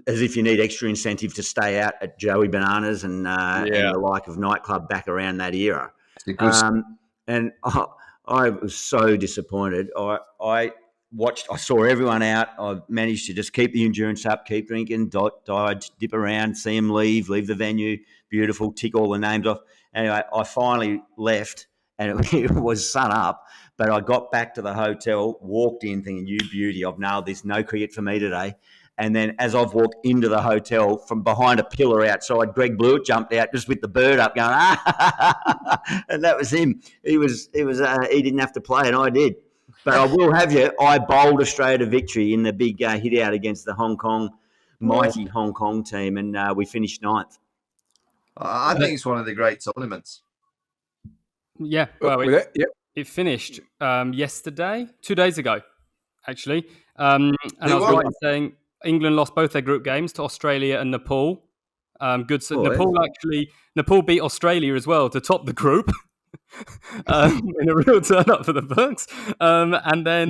if you need extra incentive to stay out at Joey Bananas and the like of nightclub back around that era. And I was so disappointed. I saw everyone out. I managed to just keep the endurance up, keep drinking, dodge, dip around, see them leave the venue. Beautiful, tick all the names off. Anyway, I finally left, and it was sun up. But I got back to the hotel, walked in thinking, you beauty, I've nailed this, no cricket for me today. And then as I've walked into the hotel, from behind a pillar outside, Greg Blewett jumped out just with the bird up going, and that was him. He didn't have to play, and I did. But I will have you, I bowled Australia to victory in the big hit out against the mighty Hong Kong team, and we finished 9th. I think it's one of the great tournaments. Yeah, well, it finished yesterday, 2 days ago, actually. And I was right in saying England lost both their group games to Australia and Nepal. Good. So Nepal beat Australia as well to top the group. In a real turn up for the books. And then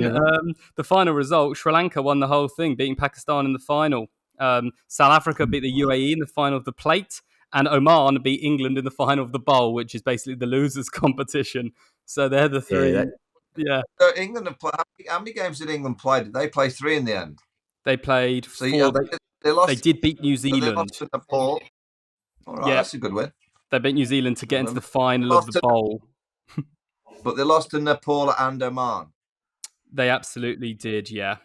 the final result, Sri Lanka won the whole thing, beating Pakistan in the final. South Africa beat the UAE in the final of the plate, and Oman beat England in the final of the bowl, which is basically the losers competition. So they're the three. So England have played. How many games did England play? Did they play 3 in the end? They played 4. They lost. They did beat New Zealand. They lost to Nepal. All right, that's a good win. They beat New Zealand to get into the final of the bowl. But they lost to Nepal and Oman. They absolutely did, yeah.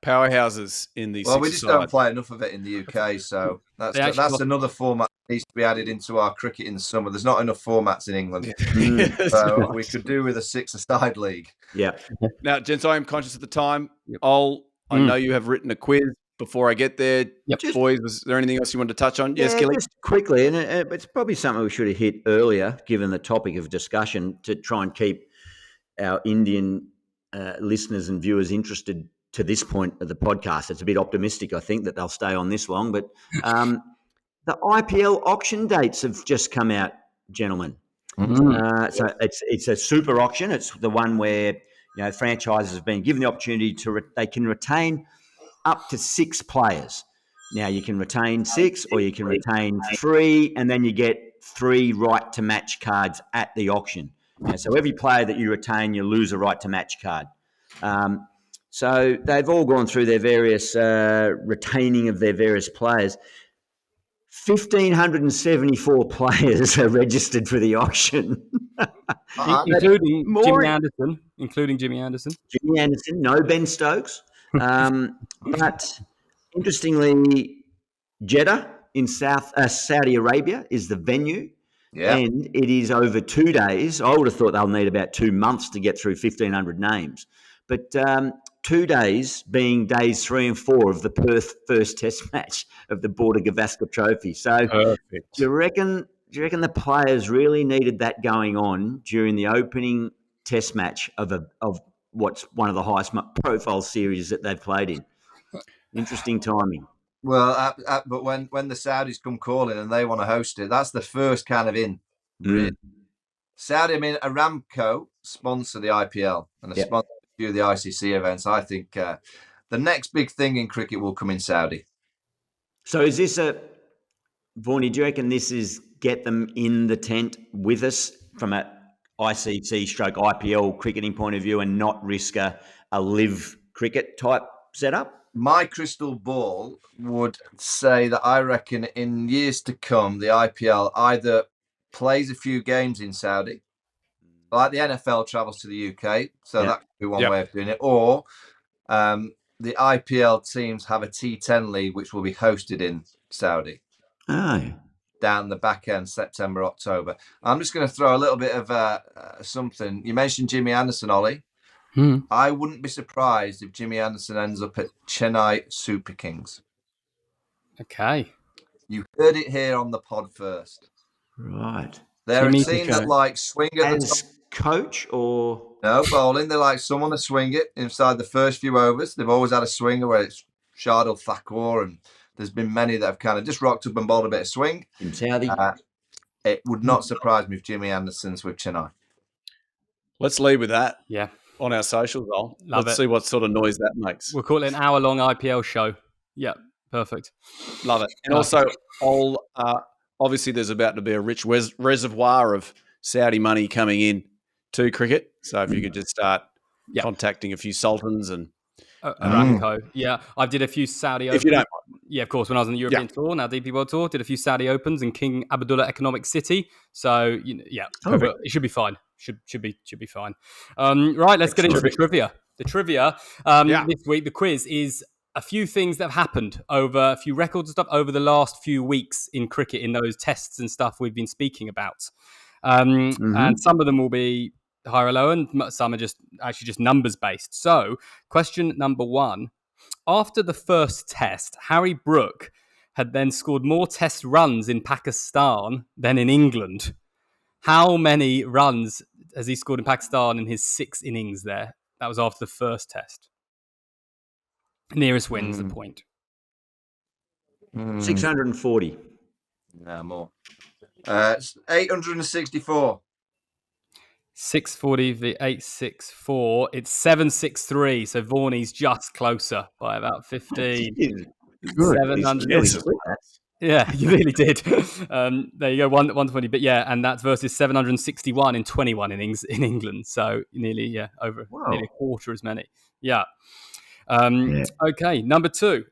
Powerhouses in the we just don't play enough of it in the UK, so that's another format that needs to be added into our cricket in the summer. There's not enough formats in England, so we could do with a 6-a-side league. Yeah. Now, gents, I am conscious of the time. I know you have written a quiz. Before I get there, boys, was there anything else you wanted to touch on? Yes, Gilly? Just quickly, and it's probably something we should have hit earlier, given the topic of discussion, to try and keep our Indian listeners and viewers interested to this point of the podcast. It's a bit optimistic, I think, that they'll stay on this long. But the IPL auction dates have just come out, gentlemen. So it's a super auction. It's the one where franchises have been given the opportunity they can retain up to 6 players. Now, you can retain 6 or you can retain 3, and then you get 3 right-to-match cards at the auction. So every player that you retain, you lose a right-to-match card. So they've all gone through their various retaining of their various players. 1,574 players are registered for the auction. Including Jimmy Anderson. Jimmy Anderson, no Ben Stokes. But interestingly, Jeddah in Saudi Arabia is the venue, and it is over 2 days. I would have thought they'll need about 2 months to get through 1,500 names, but 2 days being days 3 and 4 of the Perth first Test match of the Border Gavaskar Trophy. So, do you reckon the players really needed that going on during the opening Test match of what's one of the highest profile series that they've played in? Interesting timing. Well, but when the Saudis come calling and they want to host it, that's the first kind of in. Saudi, Aramco sponsor the IPL and they sponsor a few of the ICC events. I think the next big thing in cricket will come in Saudi. So is this Vaughany, do you reckon this is get them in the tent with us from a ICC stroke IPL cricketing point of view and not risk a live cricket type setup? My crystal ball would say that I reckon in years to come, the IPL either plays a few games in Saudi, like the NFL travels to the UK, so that could be one way of doing it, or the IPL teams have a T10 league which will be hosted in Saudi. Oh. down the back end, September, October. I'm just going to throw a little bit of something. You mentioned Jimmy Anderson, Ollie. I wouldn't be surprised if Jimmy Anderson ends up at Chennai Super Kings. Okay. You heard it here on the pod first. Right. They're a team that like swing at the top. As coach or No, bowling. They like someone to swing it inside the first few overs. They've always had a swinger where it's Shardul Thakur, and there's been many that have kind of just rocked up and bowled a bit of swing. in Saudi. It would not surprise me if Jimmy Anderson's with Chennai. Let's lead with that. Yeah. On our socials, let's it. see what sort of noise that makes. We'll call it an hour-long IPL show. Yeah, perfect. Love it. And also, obviously there's about to be a rich reservoir of Saudi money coming in to cricket. So if you could just start contacting a few sultans and Aramco. Yeah, I did a few Saudi Opens. If you don't mind. Yeah, of course. When I was on the European Tour, now DP World Tour, did a few Saudi Opens in King Abdullah Economic City. So it should be fine. Should be fine. Right, let's get into the trivia. The trivia this week, the quiz is a few things that have happened over a few records and stuff over the last few weeks in cricket in those tests and stuff we've been speaking about. And some of them will be higher or lower, and some are just numbers based. So, question number 1. After the first test, Harry Brook had then scored more test runs in Pakistan than in England. How many runs has he scored in Pakistan in his 6 innings there? That was after the first test. Nearest wins the point. 640. No, more. 864. 640 v 864. It's 763. So Vaughany's just closer by about 15. 700. Yeah, you really did. There you go, 120. But yeah, and that's versus 761 in 21 innings in England. So nearly nearly a quarter as many. Yeah. Okay, number 2.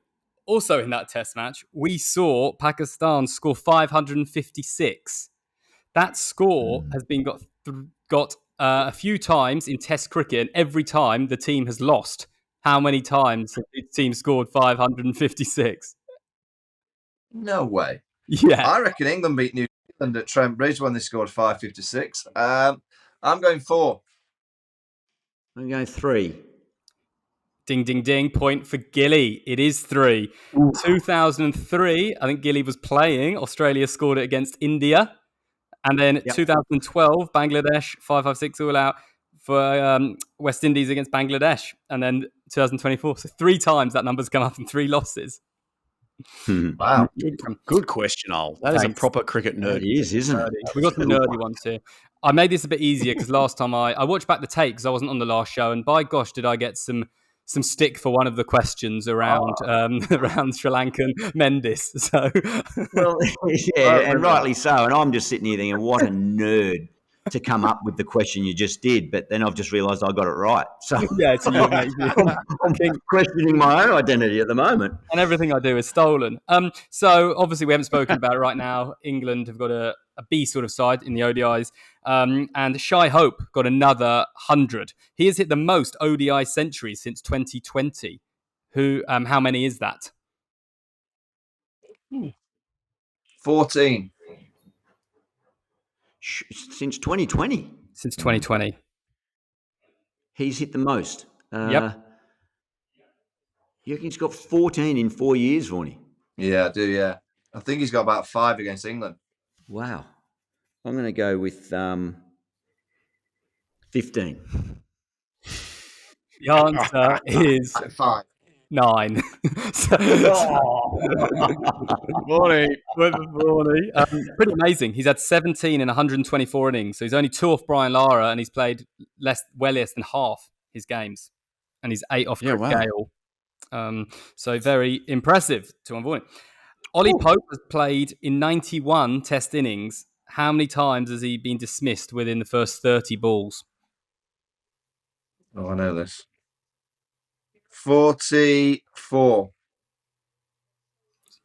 Also in that test match, we saw Pakistan score 556. That score has been got a few times in Test cricket, and every time the team has lost. How many times has the team scored 556? No way. Yeah. I reckon England beat New Zealand at Trent Bridge when they scored 556. I'm going 4. I'm going 3. Ding, ding, ding. Point for Gilly. It is 3. Ooh. 2003, I think Gilly was playing. Australia scored it against India. And then 2012, Bangladesh, 556 all out for West Indies against Bangladesh. And then 2024. So 3 times that number's come up in 3 losses. Wow. Good question, Ol. That is a proper cricket nerd. It is, isn't it? We've got some nerdy ones here. I made this a bit easier because last time I watched back the tape because I wasn't on the last show. And by gosh, did I get some stick for one of the questions around around Sri Lankan Mendis. So, and rightly so. And I'm just sitting here thinking, what a nerd to come up with the question you just did. But then I've just realised I got it right. So it's you, mate. I'm questioning my own identity at the moment. And everything I do is stolen. So obviously we haven't spoken about it right now. England have got a B sort of side in the ODIs. And Shai Hope got another 100. He has hit the most ODI centuries since 2020. How many is that? 14. Since 2020. Since 2020. He's hit the most. Yep. You reckon he's got 14 in 4 years, Vaughany? Yeah, I do, yeah. I think he's got about 5 against England. Wow. I'm going to go with 15. The answer is 5. 9. Morning. Pretty amazing. He's had 17 in 124 innings. So he's only 2 off Brian Lara, and he's played less than half his games. And he's 8 off Gale. So very impressive to Vaughany. Ollie Pope has played in 91 test innings. How many times has he been dismissed within the first 30 balls? Oh, I know this. 44.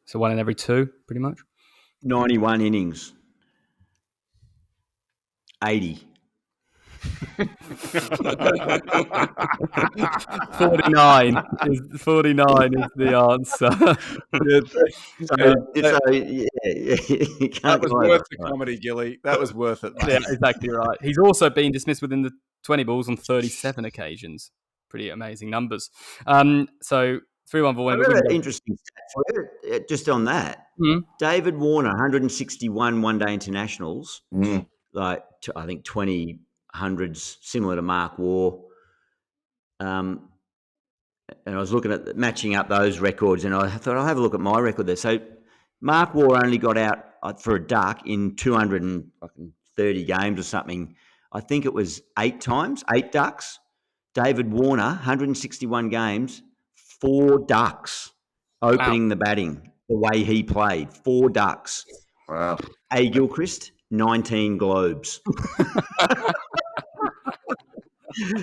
So 1 in every 2, pretty much. 91 innings. 80. 49 is the answer. You can't That was go worth over. the Right. comedy, Gilly. That was worth it, mate. Yeah, exactly right. He's also been dismissed within the 20 balls on 37 occasions. Pretty amazing numbers. So 3-1 for I've Vaughany. got an interesting stat for you, just on that. Mhm. David Warner, 161 one-day internationals, I think 20 hundreds, similar to Mark Waugh. And I was looking at matching up those records, and I thought I'll have a look at my record there. So Mark Waugh only got out for a duck in 230 games or something. I think it was 8 ducks. David Warner, 161 games, 4 ducks opening the batting the way he played. 4 ducks. Wow. A. Gilchrist, 19 globes.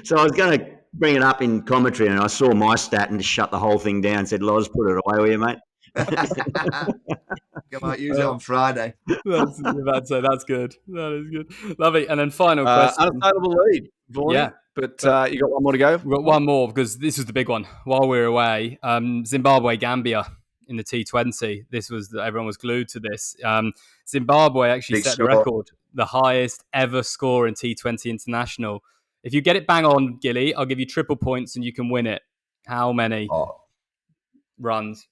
So I was going to bring it up in commentary, and I saw my stat and just shut the whole thing down and said, Loz, put it away, will you, mate? I might use it on Friday. That's good. That is good. Lovely. And then final question. Unassailable lead, Vaughany. Yeah. But you got one more to go? We've got one more because this is the big one. While we were away, Zimbabwe, Gambia in the T20. Everyone was glued to this. Zimbabwe actually set the record, the highest ever score in T20 international. If you get it bang on, Gilly, I'll give you triple points and you can win it. How many runs?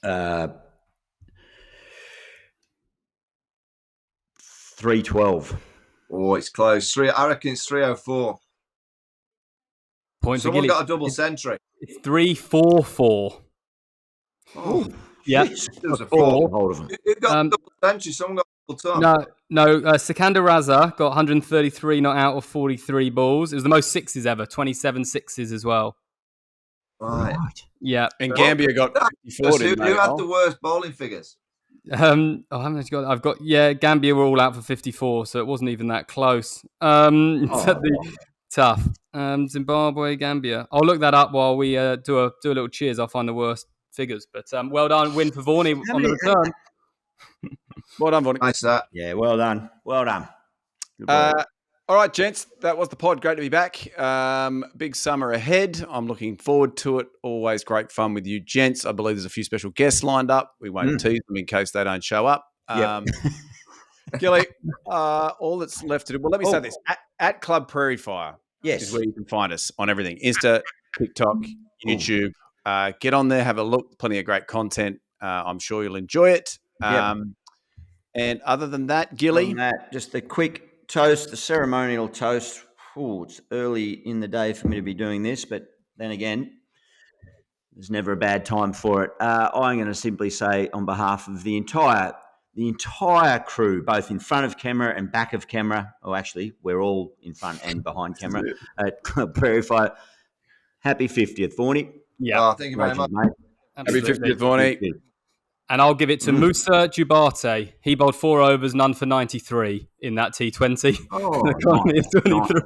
312. Oh, it's close. I reckon it's 304. Points. Someone got a double century. It's 344. Oh, yeah. There was a 4. Hold of them. Who got a double century? Someone got a double ton. No. Sikandar Raza got 133 not out of 43 balls. It was the most sixes ever. 27 sixes as well. Right. Yeah. And Gambia got 54. Who had the worst bowling figures? I've got Gambia were all out for 54, so it wasn't even that close. Tough. Zimbabwe, Gambia. I'll look that up while we do a little cheers. I'll find the worst figures. But well done, win for Vaughany on the return. Well done, Vaughany. Nice that. Yeah, well done. Well done. All right, gents, that was the pod. Great to be back. Big summer ahead. I'm looking forward to it. Always great fun with you, gents. I believe there's a few special guests lined up. We won't tease them in case they don't show up. Gilly, all that's left to do. Well, let me say this: at Club Prairie Fire, is where you can find us on everything: Insta, TikTok, YouTube. Get on there, have a look. Plenty of great content. I'm sure you'll enjoy it. And other than that, Gilly, just the quick toast, the ceremonial toast. It's early in the day for me to be doing this, but then again, there's never a bad time for it. I'm going to simply say, on behalf of the entire crew, both in front of camera and back of camera, actually, we're all in front and behind camera at Club Prairie Fire. Happy 50th, Vaughany. Yeah, thank you very much, mate. Happy 50th, Vaughany. And I'll give it to Musa Jubarte. He bowled 4 overs, none for 93 in that T20. Nice. 23.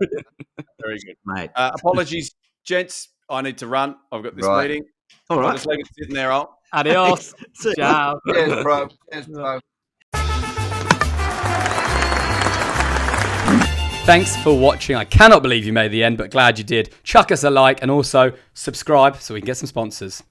Very good, mate. Apologies, gents. I need to run. I've got this meeting. All right. I'll just leave it sitting there. Adios. Ciao. Cheers, bro. Cheers, bro. Thanks for watching. I cannot believe you made the end, but glad you did. Chuck us a like and also subscribe so we can get some sponsors.